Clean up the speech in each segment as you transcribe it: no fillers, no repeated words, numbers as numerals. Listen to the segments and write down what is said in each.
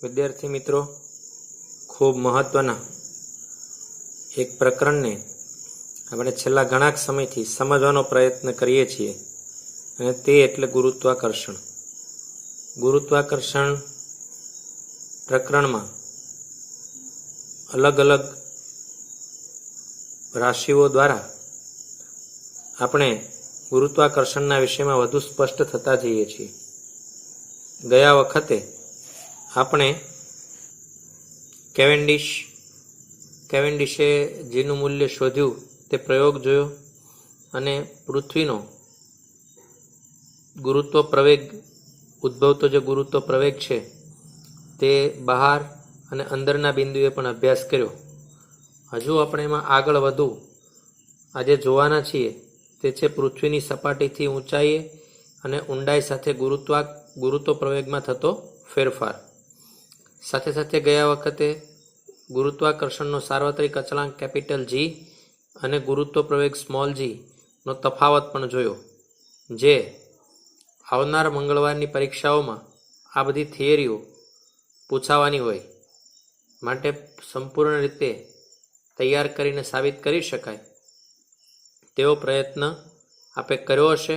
विद्यार्थी मित्रों, खूब महत्वना एक प्रकरण ने આપણે છેલ્લા ઘણા સમયથી સમજવાનો પ્રયત્ન કરીએ છીએ અને તે એટલે ગુરુત્વાકર્ષણ. ગુરુત્વાકર્ષણ પ્રકરણમાં અલગ અલગ રાશિઓ દ્વારા આપણે ગુરુત્વાકર્ષણના વિષયમાં વધુ સ્પષ્ટ થતા જઈએ છીએ. ગયા વખતે આપણે કેવેન્ડિશે જેનું મૂલ્ય શોધ્યું તે પ્રયોગ જોયો અને પૃથ્વીનો ગુરુત્વ પ્રવેગ ઉદ્ભવતો જે ગુરુત્વ પ્રવેગ છે તે બહાર અને અંદરના બિંદુએ પણ અભ્યાસ કર્યો. હજુ આપણે એમાં આગળ વધુ આજે જોવાના છીએ તે છે પૃથ્વીની સપાટીથી ઊંચાઈએ અને ઊંડાઈ સાથે ગુરુત્વ પ્રવેગમાં થતો ફેરફાર. સાથે સાથે ગયા વખતે ગુરુત્વાકર્ષણનો સાર્વત્રિક અચળાંક કેપિટલ જી અને ગુરુત્વ પ્રવેગ સ્મોલ જી નો તફાવત પણ જોયો, જે આવનાર મંગળવારની પરીક્ષાઓમાં આ બધી થિયરીઓ પૂછાવાની હોય માટે સંપૂર્ણ રીતે તૈયાર કરીને સાબિત કરી શકાય તેવો પ્રયત્ન આપે કર્યો હશે,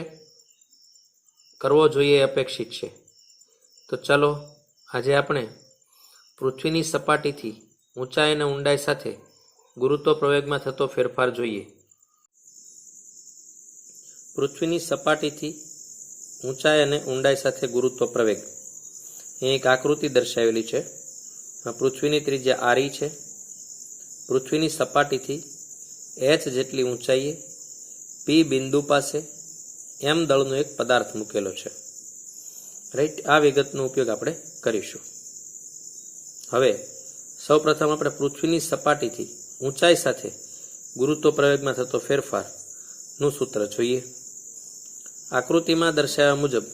કરવો જોઈએ એ અપેક્ષિત છે. તો ચલો આજે આપણે પૃથ્વીની સપાટીથી ઊંચાઈ અને ઊંડાઈ સાથે ગુરુત્વ પ્રવેગમાં થતો ફેરફાર જોઈએ. પૃથ્વીની સપાટીથી ઊંચાઈ અને ઊંડાઈ સાથે ગુરુત્વ પ્રવેગ. અહીં એક આકૃતિ દર્શાવેલી છે. પૃથ્વીની ત્રિજ્યા આરી છે. પૃથ્વીની સપાટીથી એચ જેટલી ઊંચાઈએ પી બિંદુ પાસે એમ દળનો એક પદાર્થ મૂકેલો છે. રાઈટ, આ વિગતનો ઉપયોગ આપણે કરીશું. હવે સૌપ્રથમ આપણે પૃથ્વીની સપાટીથી ઊંચાઈ સાથે ગુરુત્વ પ્રવેગમાં થતો ફેરફારનું સૂત્ર જોઈએ. આકૃતિમાં દર્શાવ્યા મુજબ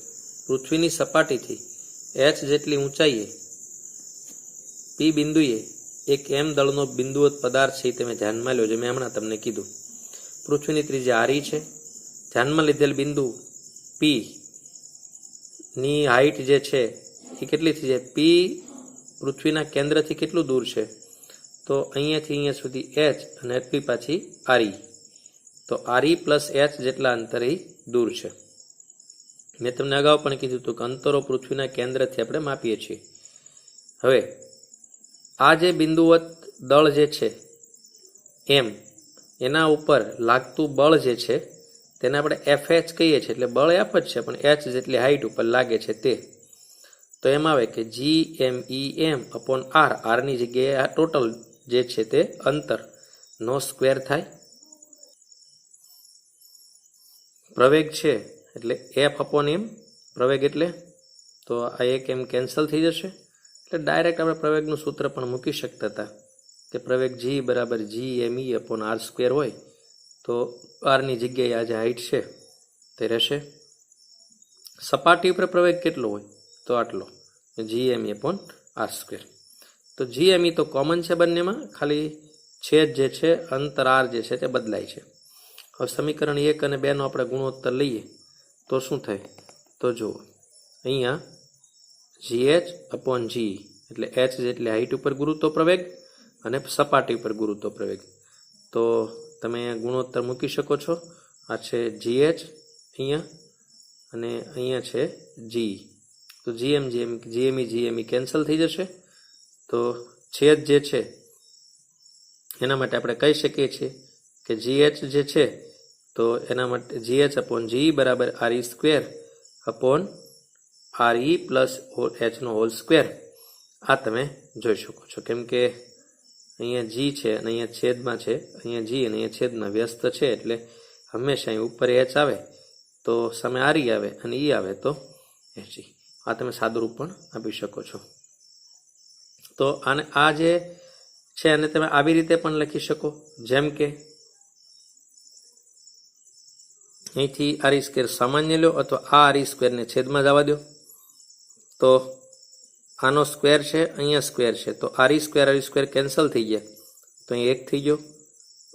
પૃથ્વીની સપાટીથી એચ જેટલી ઊંચાઈએ પી બિંદુએ એક એમ દળનો બિંદુવત પદાર્થ છે તમે ધ્યાનમાં લો, જે મેં હમણાં તમને કીધું. પૃથ્વીની ત્રિજ્યા આરી છે. ધ્યાનમાં લીધેલ બિંદુ પી ની હાઈટ જે છે એ કેટલી થઈ જાય? પી પૃથ્વીના કેન્દ્રથી કેટલું દૂર છે? તો અહીંયાથી અહીંયા સુધી એચ અને એટલી પાછી આરી. તો આરી પ્લસ એચ જેટલા અંતરે દૂર છે. મેં તમને અગાઉ પણ કીધું હતું કે અંતરો પૃથ્વીના કેન્દ્રથી આપણે માપીએ છીએ. હવે આ જે બિંદુવત દળ જે છે એમ એના ઉપર લાગતું બળ જે છે તેને આપણે એફ એચ કહીએ છીએ. એટલે બળ એફ જ છે પણ એચ જેટલી હાઈટ ઉપર લાગે છે તે. તો એમ આવે કે જી એમ ઈ એમ અપોન આર. આરની જગ્યાએ આ ટોટલ જે છે તે અંતર નો સ્ક્વેર થાય. પ્રવેગ છે એટલે એફ અપોન એમ પ્રવેગ, એટલે તો આ એક એમ કેન્સલ થઈ જશે. એટલે ડાયરેક્ટ આપણે પ્રવેગનું સૂત્ર પણ મૂકી શકતા હતા કે પ્રવેગ જી બરાબર જી એમ ઈ અપોન આર સ્ક્વેર હોય તો આરની જગ્યાએ આ જે હાઈટ છે તે રહેશે. સપાટી ઉપર પ્રવેગ કેટલો હોય? તો આટલો, જી એમ ઈ અપોન આર સ્ક્વેર. તો જી એમ ઈ તો કોમન છે બંનેમાં, ખાલી છેદ જે છે અંતર આર જે છે તે બદલાય છે. હવે સમીકરણ 1 અને 2 નો આપણે ગુણોત્તર લઈએ તો શું થાય? તો જુઓ અહીંયા જી એચ અપોન જી એટલે એચ જેટલી હાઈટ ઉપર ગુરુત્વ પ્રવેગ અને સપાટી ઉપર ગુરુત્વ પ્રવેગ. તો તમે ગુણોત્તર મૂકી શકો છો. આ છે જી એચ અહીંયા અને અહીંયા છે જી. તો જીએમઈ કેન્સલ થઈ જશે. તો છેદ જે છે એના માટે આપણે કહી શકીએ છીએ કે જીએચ જે છે તો એના માટે જીએચ અપોન જી બરાબર R E square upon R E plus એચનો હોલ સ્ક્વેર. આ તમે જોઈ શકો છો, કેમ કે અહીંયા જી છે અને અહીંયા છેદમાં છે, અહીંયા જી અને અહીંયા છેદમાં વ્યસ્ત છે એટલે હંમેશા અહીં ઉપર એચ આવે તો સામે આર ઈ આવે અને ઈ આવે તો એચઈ. આ તમે સાદુરૂપ પણ આપી શકો છો. તો આને આ જે છે અને તમે આવી રીતે પણ લખી શકો, જેમ કે અહીંથી આર ઈ સ્ક્વેર સામાન્ય લો અથવા આ આર ઈ સ્ક્વેરને છેદમાં જવા દો. તો આનો સ્ક્વેર છે, અહીંયા સ્ક્વેર છે, તો આર ઈ સ્ક્વેર કેન્સલ થઈ ગયા તો અહીં 1 થઈ ગયો.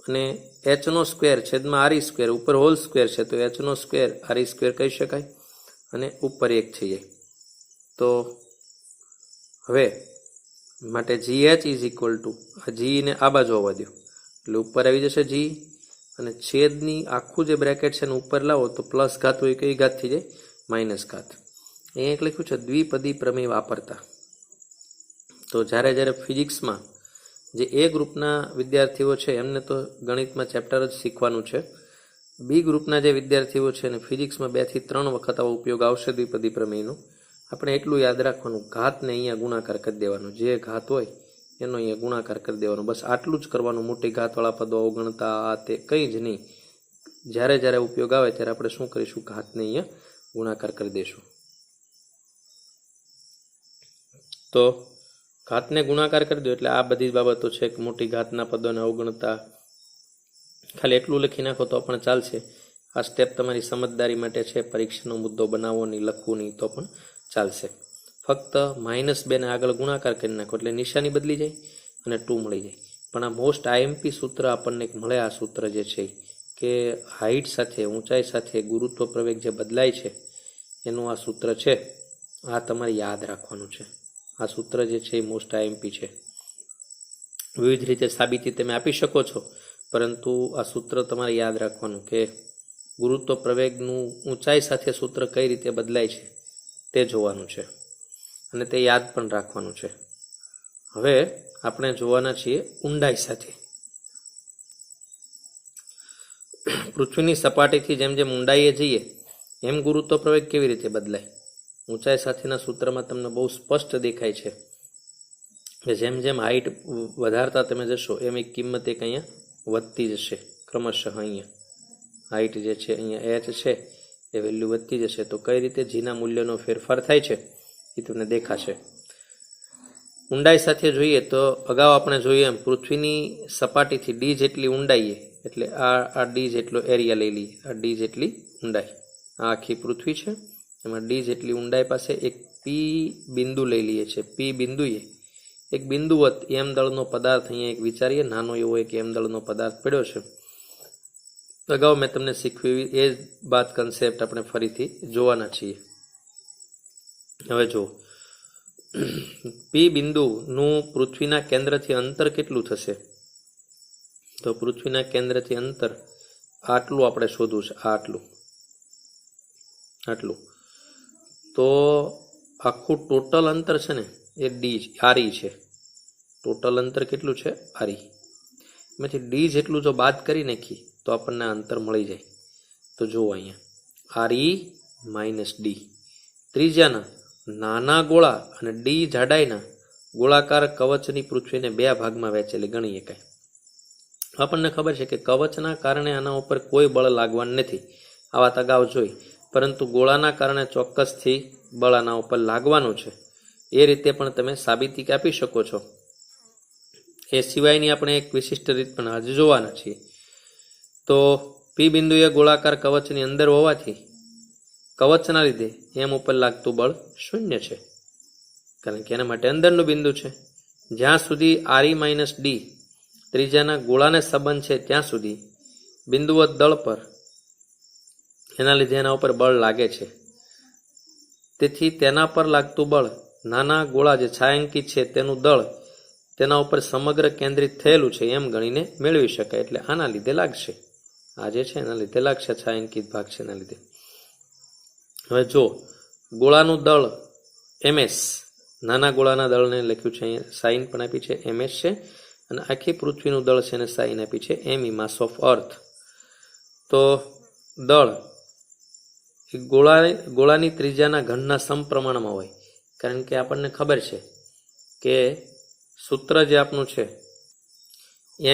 અને એચનો સ્ક્વેર છેદમાં આર ઈ સ્ક્વેર ઉપર હોલ સ્ક્વેર છે તો એચનો સ્ક્વેર આર ઈ સ્ક્વેર કહી શકાય અને ઉપર 1 થઈ જાય. તો હવે માટે GH ઇઝ ઇક્વલ ટુ આ જીને આ બાજુ આવવા દો એટલે ઉપર આવી જશે જી, અને છેદની આખું જે બ્રેકેટ છે એને ઉપર લાવો તો પ્લસ ઘાત હોય કઈ ઘાત થઈ જાય? માઇનસ ઘાત. અહીંયા એક લખ્યું છે દ્વિપદી પ્રમેય વાપરતા. તો જ્યારે ફિઝિક્સમાં જે એ ગ્રુપના વિદ્યાર્થીઓ છે એમને તો ગણિતમાં ચેપ્ટર જ શીખવાનું છે. બી ગ્રુપના જે વિદ્યાર્થીઓ છે અને ફિઝિક્સમાં 2 થી 3 વખત આવો ઉપયોગ આવશે દ્વિપદી પ્રમેયનો. આપણે એટલું યાદ રાખવાનું, ઘાતને અહીંયા ગુણાકાર કરી દેવાનો, જે ઘાત હોય એનો અહીંયા ગુણાકાર કરી દેવાનો, બસ આટલું જ કરવાનું. મોટી ઘાતવાળા પદો અવગણતા આ તે કંઈ જ નહીં. જ્યારે ઉપયોગ આવે ત્યારે આપણે શું કરીશું? ઘાતને અહીંયા ગુણાકાર કરી દઈશું. તો ઘાતને ગુણાકાર કરી દો એટલે આ બધી બાબતો છે કે મોટી ઘાતના પદોને અવગણતા, ખાલી એટલું લખી નાખો તો પણ ચાલશે. આ સ્ટેપ તમારી સમજદારી માટે છે, પરીક્ષાનો મુદ્દો બનાવવો નહીં, લખવું નહીં તો પણ ચાલશે. ફક્ત -2 ને આગળ ગુણાકાર કરી નાખો એટલે નિશાની બદલી જાય અને 2 મળી જાય. પણ આ મોસ્ટ આઈએમપી સૂત્ર આપણને મળે. આ સૂત્ર જે છે કે હાઇટ સાથે, ઊંચાઈ સાથે ગુરુત્વ પ્રવેગ જે બદલાય છે એનું આ સૂત્ર છે. આ તમારે યાદ રાખવાનું છે. આ સૂત્ર જે છે એ મોસ્ટ આઈએમપી છે. વિવિધ રીતે સાબિતી તમે આપી શકો છો, પરંતુ આ સૂત્ર તમારે યાદ રાખવાનું કે ગુરુત્વ પ્રવેગનું ઊંચાઈ સાથે સૂત્ર કઈ રીતે બદલાય છે તે જોવાનું છે અને તે યાદ પણ રાખવાનું છે. હવે આપણે જોવાના છીએ ઊંડાઈ સાથે. પૃથ્વીની સપાટીથી જેમ ઊંડાઈએ જઈએ એમ ગુરુત્વ પ્રવેગ કેવી રીતે બદલાય? ઊંચાઈ સાથેના સૂત્રમાં તમને બહુ સ્પષ્ટ દેખાય છે કે જેમ હાઇટ વધારતા તમે જશો એમ એક કિંમત એક અહીંયા વધતી જશે ક્રમશઃ. અહીંયા હાઇટ જે છે, અહીંયા h છે એ વેલ્યુ વધતી જશે. તો કઈ રીતે જીના મૂલ્યનો ફેરફાર થાય છે એ તમને દેખાશે. ઊંડાઈ સાથે જોઈએ તો અગાઉ આપણે જોઈએ એમ પૃથ્વીની સપાટીથી d જેટલી ઊંડાઈએ, એટલે આ d જેટલો એરિયા લઈ લઈએ, આ d જેટલી ઊંડાઈ, આ આખી પૃથ્વી છે, એમાં d જેટલી ઊંડાઈ પાસે એક p બિંદુ લઈ લઈએ છીએ. p બિંદુએ એક બિંદુવત એમ દળનો પદાર્થ અહીંયા એક વિચારીએ, નાનો એવો એક એમ દળનો પદાર્થ પડ્યો છે. અગાઉ મેં તમને શીખવી એ જ બાદ કન્સેપ્ટ આપણે ફરીથી જોવાના છીએ. હવે જો p બિંદુનું પૃથ્વીના કેન્દ્રથી અંતર કેટલું થશે? તો પૃથ્વીના કેન્દ્રથી અંતર આટલું આપણે શોધવું છે, આટલું. તો આખું ટોટલ અંતર છે ને એ આરી છે. ટોટલ અંતર કેટલું છે? આરી. એમાંથી d જેટલું જો બાદ કરી નાખી તો આપણને અંતર મળી જાય. તો જુઓ અહીંયા RE - D. ત્રિજ્યાના નાના ગોળા અને d જાડાઈના ગોળાકાર કવચની પૃથ્વીને 2 ભાગમાં વહેંચેલી ગણી શકાય. આપણને ખબર છે કે કવચના કારણે આના ઉપર કોઈ બળ લાગવાનું નથી, આ વાત અગાઉ જોઈ, પરંતુ ગોળાના કારણે ચોક્કસથી બળ આના ઉપર લાગવાનું છે. એ રીતે પણ તમે સાબિતી આપી શકો છો. એ સિવાયની આપણે એક વિશિષ્ટ રીત પણ આજે જોવાના છીએ. તો p બિંદુએ ગોળાકાર કવચની અંદર હોવાથી કવચના લીધે એમ ઉપર લાગતું બળ 0 છે, કારણ કે એના માટે અંદરનું બિંદુ છે. જ્યાં સુધી RE - D ત્રિજ્યાના ગોળાને સંબંધ છે ત્યાં સુધી બિંદુવત દળ પર એના લીધે એના ઉપર બળ લાગે છે. તેથી તેના પર લાગતું બળ નાના ગોળા જે છાयांકિત છે તેનું દળ તેના ઉપર સમગ્ર કેન્દ્રિત થયેલું છે એમ ગણીને મેળવી શકાય. એટલે આના લીધે લાગશે, આ જે છે એના લીધે લાગશે, છાयांકિત ભાગ છે એના લીધે. હવે જો ગોળાનું દળ ms, નાના ગોળાના દળને લખ્યું છે અહીંયા, સાઇન પણ આપી છે ms છે, અને આખી પૃથ્વીનું દળ છે એને સાઇન આપી છે me, માસ ઓફ અર્થ. તો દળ ગોળાની ત્રિજ્યાના ઘનના સમપ્રમાણમાં હોય, કારણ કે આપણને ખબર છે કે સૂત્ર જે આપનું છે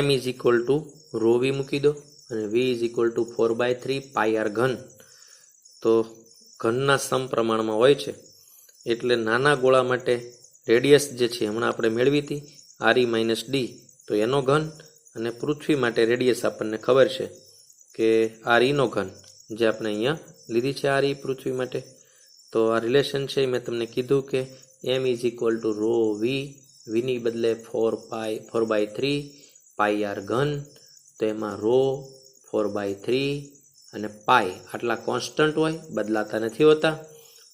m = ρv મૂકી દો અને v = 4/3 πr ઘન. તો ઘનના સમપ્રમાણમાં હોય છે એટલે નાના ગોળા માટે રેડિયસ જે છે હમણાં આપણે મેળવી હતી RE - D, તો એનો ઘન, અને પૃથ્વી માટે રેડિયસ આપણને ખબર છે કે RE નો ઘન, જે આપણે અહીંયા લીધી છે RE પૃથ્વી માટે. તો આ રિલેશન છે મેં તમને કીધું કે m = ρv, vની બદલે 4/3 πr ઘન. તો એમાં ρ 4/3 અને પાઈ આટલા કોન્સ્ટન્ટ હોય, બદલાતા નથી હોતા.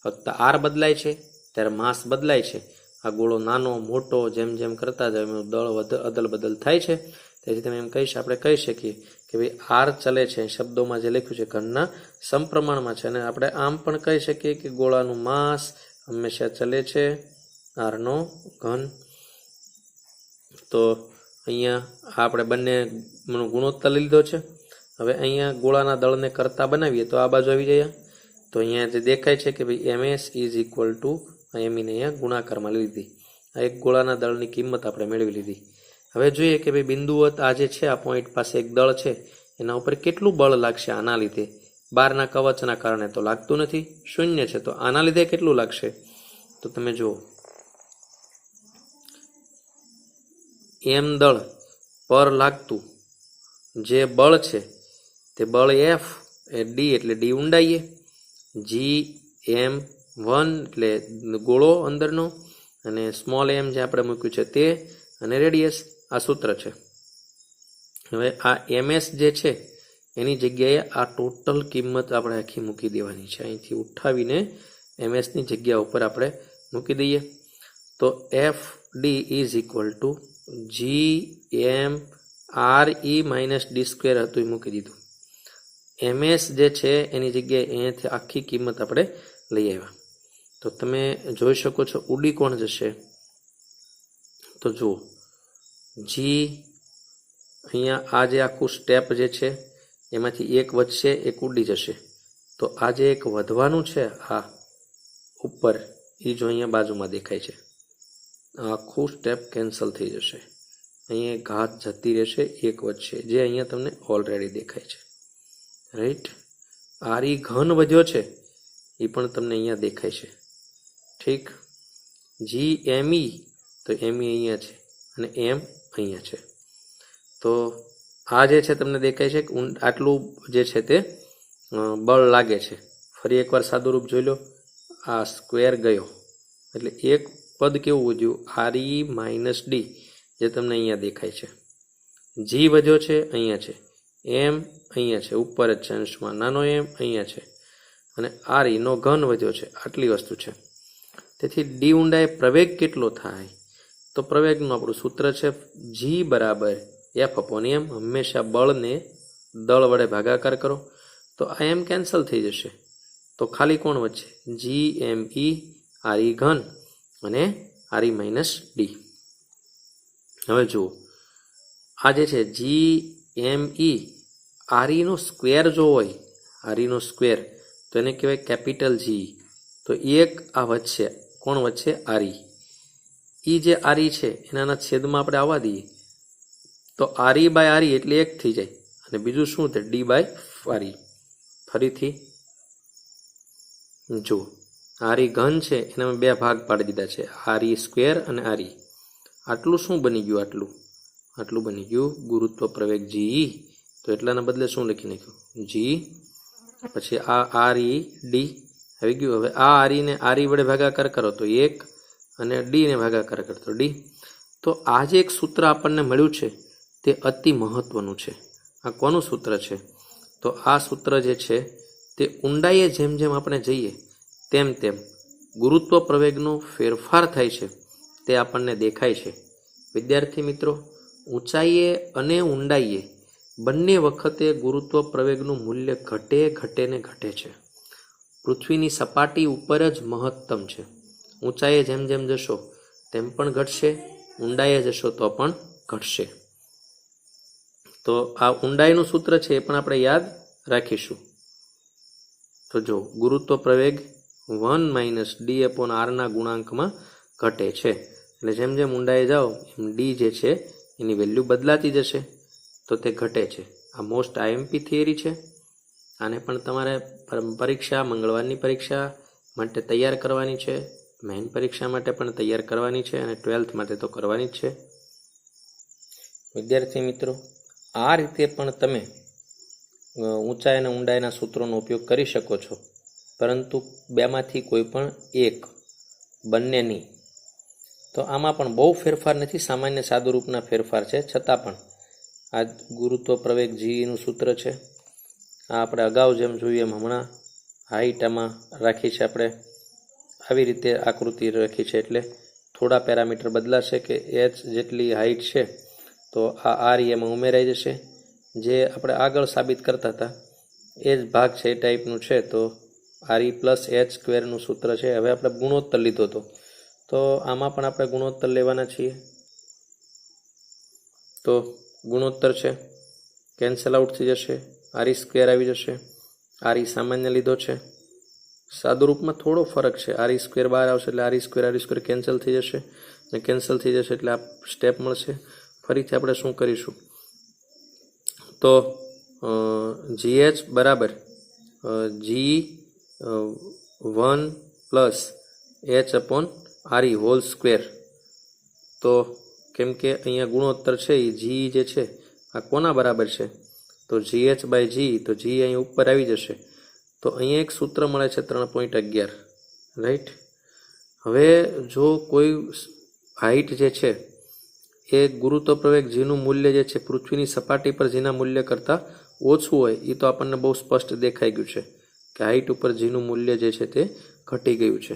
ફક્ત r બદલાય છે ત્યારે માસ બદલાય છે, આ ગોળો નાનો મોટો જેમ જેમ કરતા જાય એનું દળ અદલ બદલ થાય છે. તેથી તમે આપણે કહી શકીએ કે ભાઈ આર ચલે છે, શબ્દોમાં જે લખ્યું છે ઘનના સમપ્રમાણમાં છે. અને આપણે આમ પણ કહી શકીએ કે ગોળાનું માસ હંમેશા ચલે છે, આરનો ઘન. તો અહીંયા આપણે બંને ગુણોત્તર લીધો છે. હવે અહીંયા ગોળાના દળને કરતા બનાવીએ તો આ બાજુ આવી જાય. તો અહીંયા જે દેખાય છે કે ભાઈ MS ઇઝ ઇક્વલ ટુ એમીને અહીંયા ગુણાકારમાં લીધી. આ એક ગોળાના દળની કિંમત આપણે મેળવી લીધી. હવે જોઈએ કે ભાઈ બિંદુવત આ જે છે, આ પોઈન્ટ પાસે એક દળ છે, એના ઉપર કેટલું બળ લાગશે આના લીધે. બહારના કવચના કારણે તો લાગતું નથી, શૂન્ય છે. તો આના લીધે કેટલું લાગશે? તો તમે જુઓ, એમ દળ પર લાગતું જે બળ છે તે બળ F એ D એટલે D ઊંડાઈએ, GM1 એટલે ગોળો અંદરનો, અને સ્મોલ m જે આપણે મૂક્યું છે તે, અને રેડિયસ. આ સૂત્ર છે. હવે આ MS જે છે એની જગ્યાએ આ ટોટલ કિંમત આપણે આખી મૂકી દેવાની છે. અહીંથી ઉઠાવીને MSની જગ્યા ઉપર આપણે મૂકી દઈએ. તો FD is equal to GMRE minus D square હતું એ મૂકી દીધું. MS જે છે એની જગ્યાએ અહીંયાથી આખી કિંમત આપણે લઈ આવ્યા. તો તમે જોઈ શકો છો ઉડી કોણ જશે? તો જુઓ, G અહીંયા આ જે આખું સ્ટેપ જે છે એમાંથી એક વધશે, એક ઉડી જશે. તો આ જે એક વધવાનું છે આ ઉપર, એ જો અહીંયા બાજુમાં દેખાય છે, આખું સ્ટેપ કેન્સલ થઈ જશે. અહીંયા ઘાત જતી રહેશે, એક વધશે, જે અહીંયા તમને ઓલરેડી દેખાય છે. રાઈટ. આર ઈ ઘન વધ્યો છે એ પણ તમને અહીંયા દેખાય છે. ઠીક. GME તો ME અહીંયા છે અને M અહીંયા છે. તો આ જે છે તમને દેખાય છે કે આટલું જે છે તે બળ લાગે છે. ફરી એકવાર સાદું રૂપ જોઈ લો. આ સ્ક્વેર ગયો એટલે એક પદ કેવું વધ્યું? RE માઇનસ D જે તમને અહીંયા દેખાય છે. G વધ્યો છે, અહીંયા છે. M અહીંયા છે, ઉપર જ છે અંશમાં. નાનો m અહીંયા છે. અને RE નો ઘન વધ્યો છે. આટલી વસ્તુ છે. તેથી D ઊંડાએ પ્રવેગ કેટલો થાય? તો પ્રવેગનું આપણું સૂત્ર છે G બરાબર F/m. હંમેશા બળને દળ વડે ભાગાકાર કરો. તો આ m કેન્સલ થઈ જશે. તો ખાલી કોણ વચ્ચે? GME RE ઘન અને RE માઇનસ D. હવે જુઓ, આ જે છે GME RE નો સ્ક્વેર જો હોય, RE નો સ્ક્વેર, તો એને કહેવાય કેપિટલ G. તો એક આ વચ્ચે કોણ વચ્ચે? RE. એ જે RE છે એના છેદમાં આપણે આવવા દઈએ તો RE બાય RE એટલે એક થઈ જાય. અને બીજું શું થાય? D by RE. ફરીથી જુઓ, RE ઘન છે એના મેં બે ભાગ પાડી દીધા છે, RE સ્ક્વેર અને RE. આટલું શું બની ગયું? આટલું બની ગયું ગુરુત્વ પ્રવેગ GE. તો એટલાના બદલે શું લખી નાખ્યું? G. પછી આ RE D આવી ગયું. હવે આ RE ને RE વડે ભાગાકાર કરો તો 1, અને D ને ભાગાકાર કરો તો D. તો આ જે એક સૂત્ર આપણને મળ્યું છે તે અતિ મહત્વનું છે. આ કોનું સૂત્ર છે? તો આ સૂત્ર જે છે તે ઊંડાઈએ જેમ જેમ આપણે જઈએ તેમ તેમ ગુરુત્વ પ્રવેગનો ફેરફાર થાય છે તે આપણને દેખાય છે. વિદ્યાર્થી મિત્રો, ઊંચાઈએ અને ઊંડાઈએ બંને વખતે ગુરુત્વ પ્રવેગનું મૂલ્ય ઘટે ને ઘટે છે. પૃથ્વીની સપાટી ઉપર જ મહત્તમ છે. ઊંચાઈએ જેમ જેમ જશો તેમ પણ ઘટશે, ઊંડાઈએ જશો તો પણ ઘટશે. તો આ ઊંડાઈનું સૂત્ર છે એ પણ આપણે યાદ રાખીશું. તો જો ગુરુત્વ પ્રવેગ 1 માઇનસ D/r ના ગુણાંકમાં ઘટે છે. એટલે જેમ જેમ ઊંડાઈએ જાઓ એમ D જે છે એની વેલ્યુ બદલાતી જશે, તો તે ઘટે છે. આ મોસ્ટ IMP થિયરી છે. આને પણ તમારે પરીક્ષા, મંગળવારની પરીક્ષા માટે તૈયાર કરવાની છે, મેઇન પરીક્ષા માટે પણ તૈયાર કરવાની છે, અને 12th માટે તો કરવાની જ છે. વિદ્યાર્થી મિત્રો, આ રીતે પણ તમે ઊંચાઈ અને ઊંડાઈના સૂત્રોનો ઉપયોગ કરી શકો છો, પરંતુ બેમાંથી કોઈ પણ એક, બંને નહીં. તો આમાં પણ બહુ ફેરફાર નથી, સામાન્ય સાદુરૂપના ફેરફાર છે. છતાં પણ આ ગુરુત્વ પ્રવેગ Gનું સૂત્ર છે. આ આપણે અગાઉ જેમ જોયું એમ હમણાં હાઈટ આમાં રાખી છે, આપણે આવી રીતે આકૃતિ રાખી છે. એટલે થોડા પેરામીટર બદલાશે કે એચ જેટલી હાઇટ છે તો આ આર એમાં ઉમેરાઈ જશે. જે આપણે આગળ સાબિત કરતા હતા એ જ ભાગ છે એ ટાઈપનું છે. તો આરઈ પ્લસ એચ સ્ક્વેરનું સૂત્ર છે. હવે આપણે ગુણોત્તર લીધો હતો તો આમાં પણ આપણે ગુણોત્તર લેવાના છીએ. તો ગુણોત્તર છે કેન્સલ આઉટ થઈ જશે, આરઈ સ્ક્વેર આવી જશે. આરઈ સામાન્ય લીધો છે, સાદુ રૂપમાં થોડો ફરક છે. આરઈ સ્ક્વેર બહાર આવશે એટલે આરઈ સ્ક્વેર કેન્સલ થઈ જશે અને કેન્સલ થઈ જશે એટલે આ સ્ટેપ મળશે. ફરીથી આપણે શું કરીશું તો GH બરાબર G1 plus H upon RE whole square. તો કેમ કે અહીંયા ગુણોત્તર છે એ જી જે છે આ કોના બરાબર છે તો GH બાય જી. તો જી અહીં ઉપર આવી જશે તો અહીંયા એક સૂત્ર મળે છે 3.11, રાઈટ. હવે જો કોઈ હાઇટ જે છે એ ગુરુત્વ પ્રવેગ જીનું મૂલ્ય જે છે પૃથ્વીની સપાટી પર જીના મૂલ્ય કરતાં ઓછું હોય એ તો આપણને બહુ સ્પષ્ટ દેખાઈ ગયું છે કે હાઇટ ઉપર જીનું મૂલ્ય જે છે તે ઘટી ગયું છે.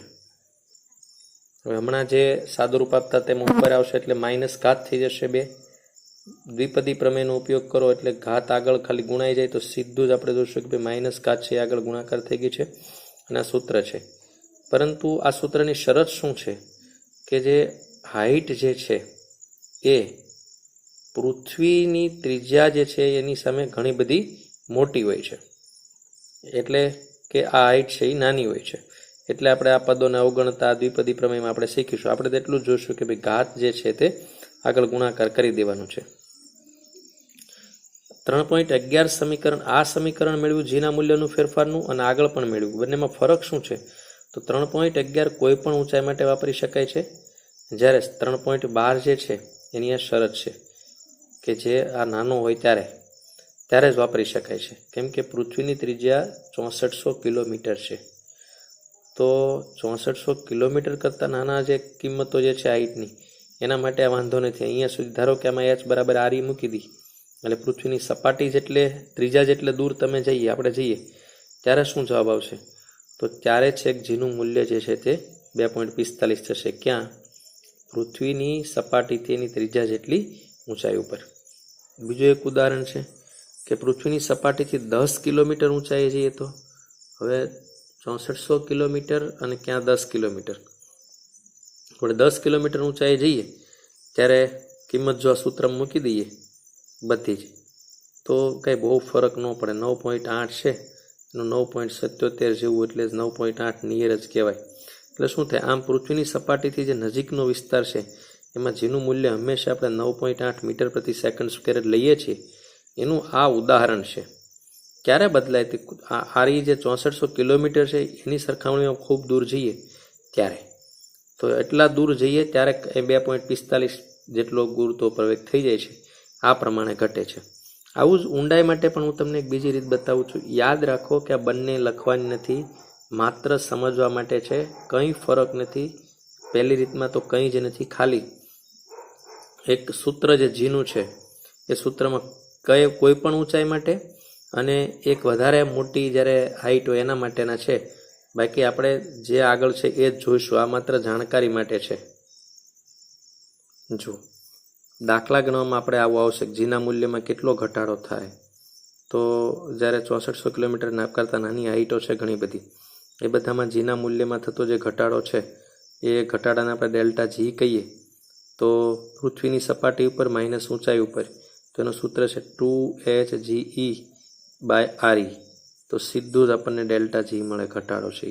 હવે હમણાં જે સાદું રૂપ આપતા તેમ ઉપર આવશે એટલે માઇનસ ઘાત થઈ જશે 2. દ્વિપદી પ્રમેયનો ઉપયોગ કરો એટલે ઘાત આગળ ખાલી ગુણાઈ જાય તો સીધું જ આપણે જોઈશું કે માઇનસ ઘાત છે આગળ ગુણાકાર થઈ ગઈ છે અને આ સૂત્ર છે. પરંતુ આ સૂત્રની શરત શું છે કે જે હાઇટ જે છે એ પૃથ્વીની ત્રિજ્યા જે છે એની સામે ઘણી બધી મોટી હોય છે. એટલે કે આ હાઇટ છે એ નાની હોય છે. એટલે આપણે આ પદોને અવગણતા દ્વિપદી પ્રમેયમાં આપણે શીખીશું. આપણે તો એટલું જ જોઈશું કે ભાઈ ઘાત જે છે તે આગળ ગુણાકાર કરી દેવાનું છે. 3.11 સમીકરણ, આ સમીકરણ મેળવ્યું જીના મૂલ્યનું ફેરફારનું અને આગળ પણ મેળવ્યું. બંનેમાં ફરક શું છે તો 3.11 કોઈ પણ ઊંચાઈ માટે વાપરી શકાય છે, જ્યારે 3.12 જે છે એની આ શરત છે કે જે આ નાનો હોય ત્યારે જ વાપરી શકાય છે. કેમ કે પૃથ્વીની ત્રિજ્યા 6400 કિલોમીટર છે. તો 6400 કિલોમીટર કરતાં નાના જે કિંમતો જે છે હાઇટની એના માટે આ વાંધો નથી. અહીંયા સુધી ધારો કે આમાં એચ બરાબર આરઈ મૂકી દી એટલે પૃથ્વીની સપાટી જેટલે ત્રીજા જેટલે દૂર આપણે જઈએ ત્યારે શું જવાબ આવશે તો ત્યારે છેક જીનું મૂલ્ય જે છે તે 2.45 થશે. ક્યાં? પૃથ્વીની સપાટીથી એની ત્રિજ્યા જેટલી ઊંચાઈ ઉપર. બીજું એક ઉદાહરણ છે કે પૃથ્વીની સપાટીથી 10 કિલોમીટર ઊંચાઈએ જઈએ તો હવે 6400 કિલોમીટર અને ક્યાં 10 કિલોમીટર. આપણે 10 કિલોમીટર ઊંચાઈએ જઈએ ત્યારે કિંમત જો આ સૂત્રમાં મૂકી દઈએ બધી જ તો કંઈ બહુ ફરક ન પડે. 9.8 છે એનું 9.77 જેવું એટલે 9.8 નિયર જ કહેવાય. એટલે શું થાય આમ પૃથ્વીની સપાટીથી જે નજીકનો વિસ્તાર છે એમાં જેનું મૂલ્ય હંમેશા આપણે 9.8 મીટર પ્રતિ સેકન્ડ સ્ક્વેર લઈએ છીએ એનું આ ઉદાહરણ છે. ક્યારે બદલાય તે આરી જે 6400 કિલોમીટર છે એની સરખામણીમાં ખૂબ દૂર જઈએ ત્યારે. તો એટલા દૂર જઈએ ત્યારે 2.45 જેટલો ગુરુત્વ પ્રવેગ થઈ જાય છે. આ પ્રમાણે ઘટે છે. આવું જ ઊંડાઈ માટે પણ હું તમને એક બીજી રીત બતાવું છું. યાદ રાખો કે આ બંને લખવાની નથી, માત્ર સમજવા માટે છે. કંઈ ફરક નથી. પહેલી રીતમાં તો કંઈ જ નથી, ખાલી એક સૂત્ર જે જીનું છે એ સૂત્રમાં કોઈ પણ ઊંચાઈ માટે અને એક વધારે મોટી જ્યારે હાઇટ હોય એના માટેના છે. બાકી આપણે જે આગળ છે એ જ જોઈશું. આ માત્ર જાણકારી માટે છે. જો દાખલા ગણવામાં આપણે આવું આવશે જીના મૂલ્યમાં કેટલો ઘટાડો થાય તો જ્યારે 6400 કિલોમીટર કરતાં નાની હાઇટો છે ઘણી બધી એ બધામાં જીના મૂલ્યમાં થતો જે ઘટાડો છે એ ઘટાડાને આપણે ડેલ્ટા જી કહીએ તો પૃથ્વીની સપાટી ઉપર માઇનસ ઊંચાઈ ઉપર તો એનું સૂત્ર છે 2HGE બાય આરઈ. તો સીધું જ આપણને ડેલ્ટા જી મળે ઘટાડો છે.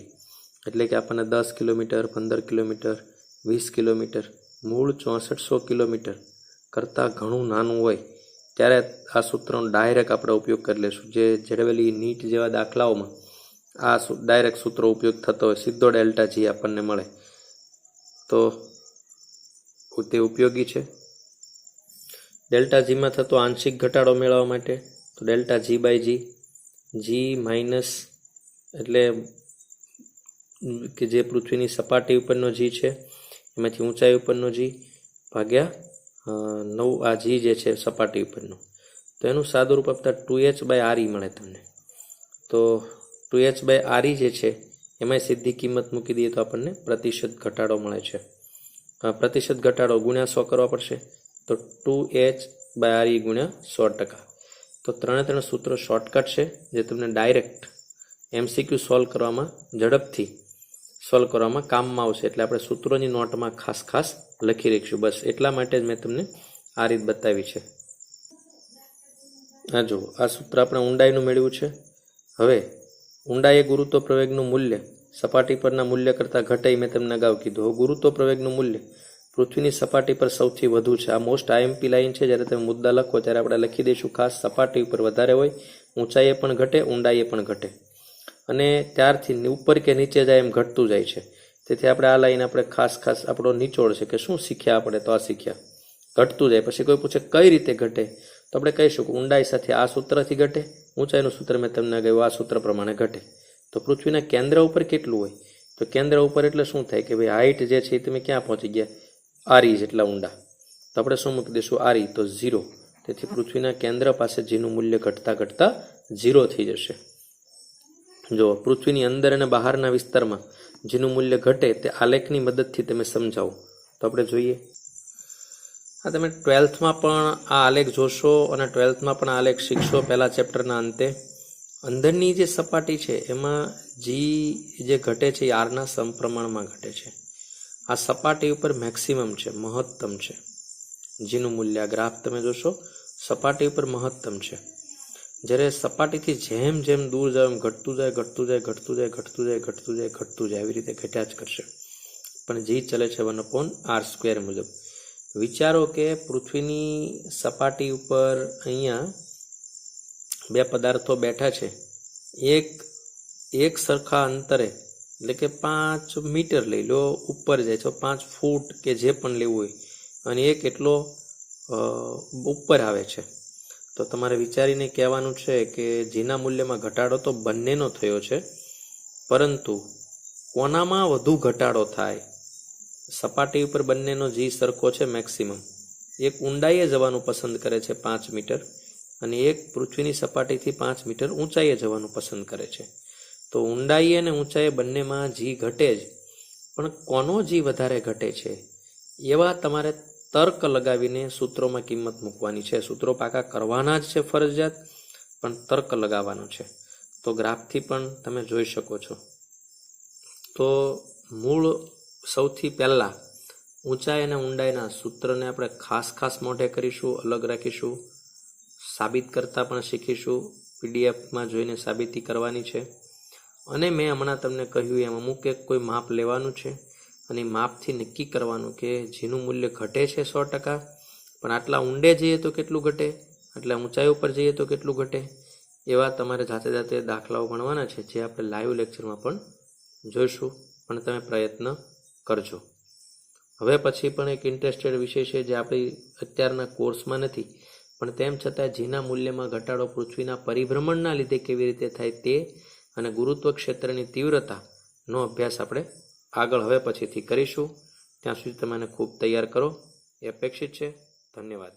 એટલે કે આપણને 10 કિલોમીટર 15 કિલોમીટર 20 કિલોમીટર મૂળ 6400 કિલોમીટર કરતાં ઘણું નાનું હોય ત્યારે આ સૂત્રનો ડાયરેક્ટ આપણે ઉપયોગ કરી લઈશું. જે જેડવેલી નીટ જેવા દાખલાઓમાં આ ડાયરેક્ટ સૂત્રો ઉપયોગ થતો હોય સીધો ડેલ્ટા જી આપણને મળે તો તે ઉપયોગી છે. ડેલ્ટા જીમાં થતો આંશિક ઘટાડો મેળવવા માટે તો delta G by G minus એટલે કે જે પૃથ્વીની સપાટી ઉપરનો જી છે એમાંથી ઊંચાઈ ઉપરનો જી ભાગ્યા 9 આ જી જે છે સપાટી ઉપરનો. તો એનું સાદું રૂપ આપતા 2H બાય આરઈ મળે તમને. તો 2H બાય આરઈ જે છે એમાં સીધી કિંમત મૂકી દઈએ તો આપણને પ્રતિશત ઘટાડો મળે છે. પ્રતિશત ઘટાડો ગુણ્યા 100 કરવા પડશે, તો 2h/RE ગુણ્યા 100%. તો ત્રણ સૂત્રો શોર્ટકટ છે જે તમને ડાયરેક્ટ MCQ સોલ્વ કરવામાં ઝડપથી સોલ્વ કરવામાં કામમાં આવશે. એટલે આપણે સૂત્રોની નોટમાં ખાસ લખી રાખીશું. બસ એટલા માટે જ મેં તમને આ રીત બતાવી છે. આ જુઓ, આ સૂત્ર આપણે ઊંડાઈનું મેળવ્યું છે. હવે ઊંડાઈ એ ગુરુત્વ પ્રવેગનું મૂલ્ય સપાટી પરના મૂલ્ય કરતાં ઘટે મેં તમને અગાઉ કીધું. હવે ગુરુત્વ પ્રવેગનું મૂલ્ય પૃથ્વીની સપાટી પર સૌથી વધુ છે. આ મોસ્ટ IMP લાઈન છે. જ્યારે તમે મુદ્દા લખો ત્યારે આપણે લખી દઈશું ખાસ, સપાટી ઉપર વધારે હોય, ઊંચાઈએ પણ ઘટે, ઊંડાઈએ પણ ઘટે, અને ત્યારથી ઉપર કે નીચે જાય એમ ઘટતું જાય છે. તેથી આપણે આ લાઈન આપણે ખાસ આપણો નિચોડ છે કે શું શીખ્યા આપણે, તો આ શીખ્યા ઘટતું જાય. પછી કોઈ પૂછે કઈ રીતે ઘટે, તો આપણે કહીશું કે ઊંડાઈ સાથે આ સૂત્રથી ઘટે, ઊંચાઈનું સૂત્ર મેં તમને કહ્યું આ સૂત્ર પ્રમાણે ઘટે. તો પૃથ્વીના કેન્દ્ર ઉપર કેટલું હોય, તો કેન્દ્ર ઉપર એટલે શું થાય કે ભાઈ હાઈટ જે છે એ તમે ક્યાં પહોંચી ગયા, RE જેટલા ઊંડા. તો આપણે શું મૂકી દઈશું, RE તો 0. તેથી પૃથ્વીના કેન્દ્ર પાસે જીનું મૂલ્ય ઘટતા 0 થઈ જશે. જો પૃથ્વીની અંદર અને બહારના વિસ્તારમાં જેનું મૂલ્ય ઘટે તે આલેખની મદદથી તમે સમજાવો. તો આપણે જોઈએ. હા, તમે 12થમાં પણ આ આલેખ જોશો અને 12થમાં પણ આલેખ શીખશો. પહેલા ચેપ્ટરના અંતે અંદરની જે સપાટી છે એમાં જી જે ઘટે છે એ આરના સમપ્રમાણમાં ઘટે છે. આ સપાટી ઉપર મેક્સિમમ છે, મહત્તમ છે જીનું મૂલ્ય. આ ગ્રાફ તમે જોશો, સપાટી ઉપર મહત્તમ છે. જ્યારે સપાટીથી જેમ જેમ દૂર જાવ એમ ઘટતું જાય, એવી રીતે ઘટ્યા જ કરશે. પણ જી ચલે છે 1/r² મુજબ. વિચારો કે પૃથ્વીની સપાટી ઉપર અહીંયા બે પદાર્થો બેઠા છે, એક સરખા અંતરે, એટલે કે 5 મીટર લઈ લો, ઉપર જાય છે 5 ફૂટ કે જે પણ લેવું હોય, અને એક એટલો ઉપર આવે છે. તો તમારે વિચારીને કહેવાનું છે કે જીના મૂલ્યમાં ઘટાડો તો બંનેનો થયો છે, પરંતુ કોનામાં વધુ ઘટાડો થાય? સપાટી ઉપર બંનેનો જી સરખો છે મેક્સિમમ. એક ઊંડાઈએ જવાનું પસંદ કરે છે 5 મીટર, અને એક પૃથ્વીની સપાટીથી 5 મીટર ઊંચાઈએ જવાનું પસંદ કરે છે. તો ઊંડાઈએ અને ઊંચાઈએ બંનેમાં જી ઘટે જ, પણ કોનો જી વધારે ઘટે છે એવા તમારે તર્ક લગાવીને સૂત્રોમાં કિંમત મૂકવાની છે. સૂત્રો પાકા કરવાના જ છે ફરજિયાત, પણ તર્ક લગાવવાનો છે. તો ગ્રાફથી પણ તમે જોઈ શકો છો. તો મૂળ સૌથી પહેલા ઊંચાઈ અને ઊંડાઈના સૂત્રને આપણે ખાસ મોઢે કરીશું, અલગ રાખીશું. સાબિત કરતા પણ શીખીશું, PDFમાં જોઈને સાબિતી કરવાની છે. અને મેં હમણાં તમને કહ્યું એમ અમુક એક કોઈ માપ લેવાનું છે, અને માપથી નક્કી કરવાનું કે જેનું મૂલ્ય ઘટે છે 100%, પણ આટલા ઊંડે જઈએ તો કેટલું ઘટે, આટલા ઊંચાઈ ઉપર જઈએ તો કેટલું ઘટે. એવા તમારે જાતે દાખલાઓ ગણવાના છે, જે આપણે લાઈવ લેક્ચરમાં પણ જોઈશું. પણ તમે પ્રયત્ન કરજો. હવે પછી પણ એક ઇન્ટરેસ્ટેડ વિષય છે જે આપણી અત્યારના કોર્સમાં નથી, પણ તેમ છતાં જીના મૂલ્યમાં ઘટાડો પૃથ્વીના પરિભ્રમણના લીધે કેવી રીતે થાય તે, અને ગુરુત્વ ક્ષેત્રની તીવ્રતાનો અભ્યાસ આપણે આગળ હવે પછીથી કરીશું. ત્યાં સુધી તમે ખૂબ તૈયાર કરો એ અપેક્ષિત છે. ધન્યવાદ.